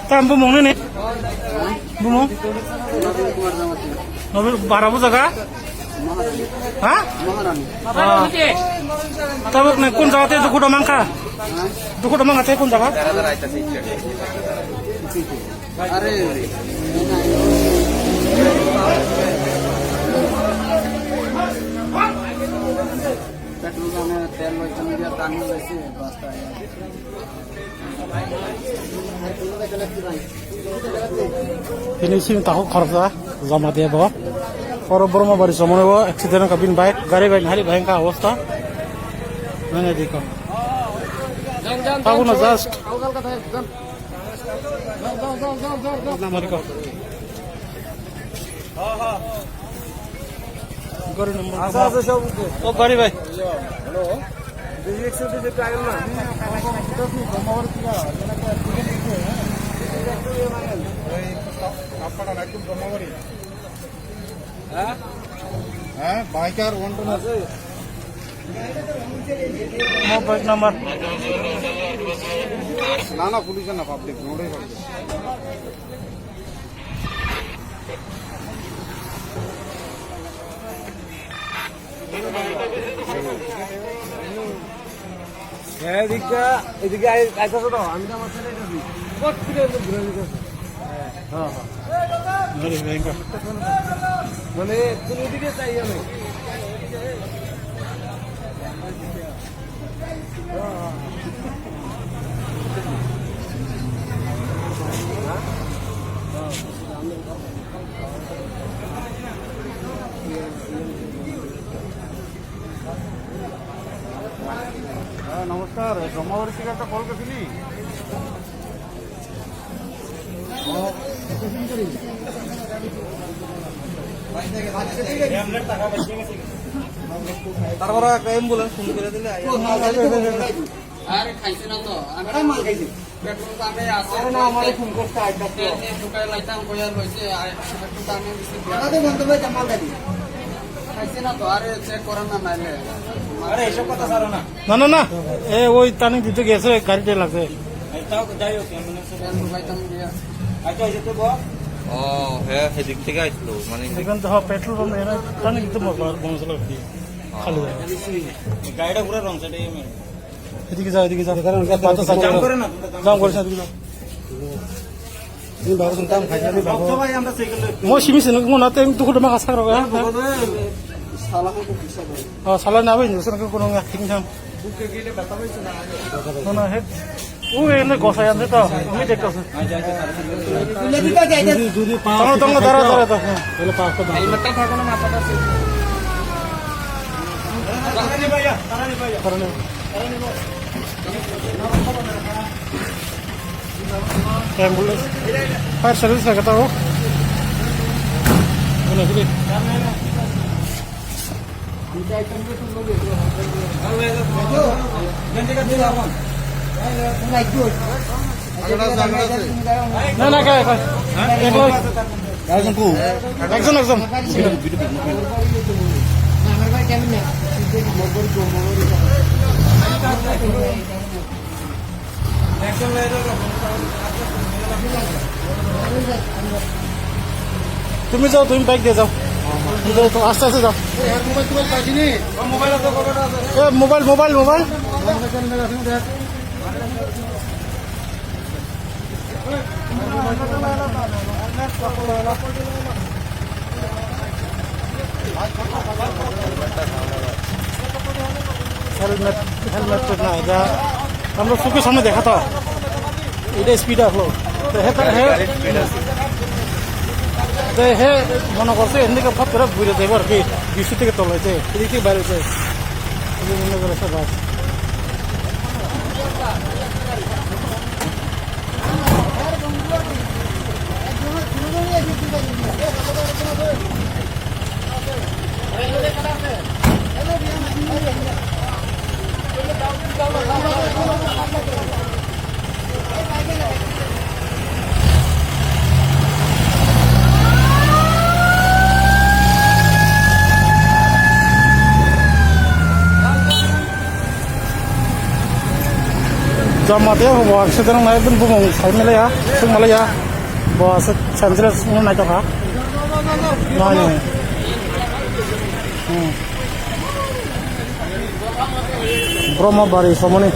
তা বুমং নে বুমং নবীর বারাবো জায়গা হ্যাঁ তবে কোন জায়গাতে দুঃখটা মাংখা দুঃখটা মাংখাতে কোন জায়গা তেল টানি হয়েছে finishing tahu kharja jama debo oro borma bari somone bo accident ka bin bike gari bike hari bhayangka avastha nane dikho tahu na just namar ko ha gari number asa sab o gari bhai hello dizi 120 ka ail na jamawar kiya jana ka আপনারা একদম জমাবাড়ি হ্যাঁ biker wonton আছে bike number না না পুলিশের না public নোড়াই public এদিকে আইতাছো তো আমি তো আমার সাথে আইতাছি কত কিলো ঘুরে নিতেছি হ্যাঁ মানে কোনো দিকে চাই আমি নমস্কার জমাবাড়ি থেকে একটা কল করছিলি তারপরে একটা অ্যাম্বুলেন্স ফোন করে দিলে আরে খাইছে না তো আমি মাল খাইছি পেট্রোল পাম্পে আছে আরে না আমারে ফোন করতে আইতা তো ঢুকাই লাইতাম কইয়ার হইছে আর একটু দামে দিছি দাদা বন্ধ ভাই মাল দাদি খাইছে না তো আরে চেক করেন না নাইলে আরে এসব কথা ছাড়ো না না না না এ ওই টানি দিতে গেছে গাড়িতে লাগছে তাও যাই হোক অ্যাম্বুলেন্স ভাইতাম দিয়া আচ্ছা এই তো বল ও হ্যাঁ সেদিক থেকে আইছিল মানে এখান তো পেট্রোল পাম্প এরা টানি দিতে বন্ধ দিয়ে খালি গাড়িটা পুরো রং সাইডে এদিকে যাও কারণ জাম করে না জাম করে না দিলা তুমি বাবু তুমি দাম খাইছা আমি বাবু ভাই আমরা সাইকেল মো সিমিছে নতে তো কোন মাছ সারা গা সালা কো পিছা করে সালা না ভাই নসন কোন ঠিক থাম বুকে গেলে কথা হইছে না না হে ও এনে গোসাই আনতে তো আমি দেখতাছি লেদিকা যাইতে যদি পা তঙ্গ ধরা তো বলে পাঁচ তো হেলমেটটা থাকো না মাথাটা আছে তারানি ভাইয়া তারানি एम्बुलेंस फायर सर्विस लगाता हो না না একজন তুমি যাও তুমি বাইক দিয়ে যাও তো আস্তে আস্তে যাও মোবাইল মোবাইল মোবাইল হেলমেট না এটা আমরা চোখের সামনে দেখা তো এটা স্পিড আসলো হে মনে করছে এদিকে ফট করে ঘুরে যাবো আর কি 200 থেকে তলাইছে এদিকে বাইরেছে মনে করেছে বাস Jamate bawa sedang naik pun bumung saya Malaya, sing Malaya, bawa sandal ini naik apa? Mana? Brahma Bari, sama ni.